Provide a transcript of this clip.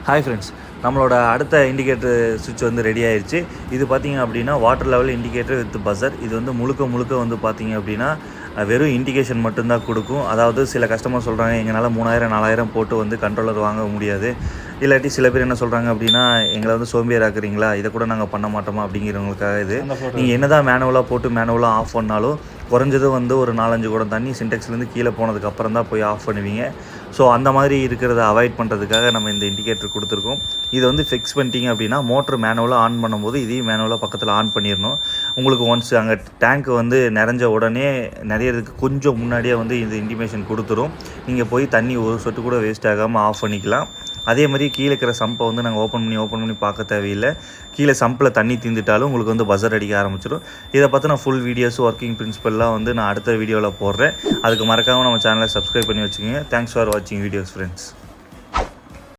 Hi friends, நம்மளோட அடுத்த indicator சுவிட்ச் வந்து ரெடி ஆயிடுச்சு. இது பார்த்திங்க அப்படின்னா water level indicator with buzzer. இது வந்து முழுக்க வந்து பார்த்திங்க அப்படின்னா வெறும் இண்டிகேஷன் மட்டும்தான் கொடுக்கும். அதாவது சில கஸ்டமர் சொல்கிறாங்க, எங்களால் 3000 4000 போட்டு வந்து கண்ட்ரோலர் வாங்க முடியாது. இல்லாட்டி சில பேர் என்ன சொல்கிறாங்க அப்படின்னா, எங்களை வந்து சோம்பேறியாக்குறீங்களா, இதை கூட நாங்கள் பண்ண மாட்டோமா அப்படிங்கிறவங்களுக்காக இது. நீங்கள் என்ன தான் மேனுவலாக போட்டு மேனுவலாக ஆஃப் பண்ணாலும் குறைஞ்சது வந்து ஒரு 4-5 குடம் தண்ணி சின்டெக்ஸ்லேருந்து கீழே போனதுக்கப்புறம் தான் போய் ஆஃப் பண்ணுவீங்க. ஸோ அந்த மாதிரி இருக்கிறத அவாய்ட் பண்ணுறதுக்காக நம்ம இந்த இண்டிகேட்டர் கொடுத்துருக்கோம். இதை வந்து ஃபிக்ஸ் பண்ணிட்டீங்க அப்படின்னா மோட்ரு மேனுவலாக ஆன் பண்ணும்போது இதையும் மேனுவலாக பக்கத்தில் ஆன் பண்ணிடணும். உங்களுக்கு ஒன்ஸ் அங்கே டேங்க் வந்து நிறைஞ்ச உடனே நிறையறதுக்கு கொஞ்சம் முன்னாடியே வந்து இந்த இன்டிமேஷன் கொடுத்துரும். நீங்கள் போய் தண்ணி ஒரு சொட்டு கூட வேஸ்ட் ஆகாமல் ஆஃப் பண்ணிக்கலாம். அதே மாதிரி கீழே இருக்கிற சம்பை வந்து நாங்கள் ஓப்பன் பண்ணி பார்க்க தேவையில்லை. கீழே சம்பில் தண்ணி தீந்துட்டாலும் உங்களுக்கு வந்து பஸர் அடிக்க ஆரம்பிச்சிடும். இதை பற்றின ஃபுல் வீடியோஸ் ஒர்க்கிங் பிரின்சிபல்லாம் வந்து நான் அடுத்த வீடியோவில் போடுறேன். அதுக்கு மறக்காமல் நம்ம சேனலை சப்ஸ்கிரைப் பண்ணி வச்சுக்கோங்க. தேங்க்ஸ் ஃபார் வாட்சிங் வீடியோஸ் ஃப்ரெண்ட்ஸ்.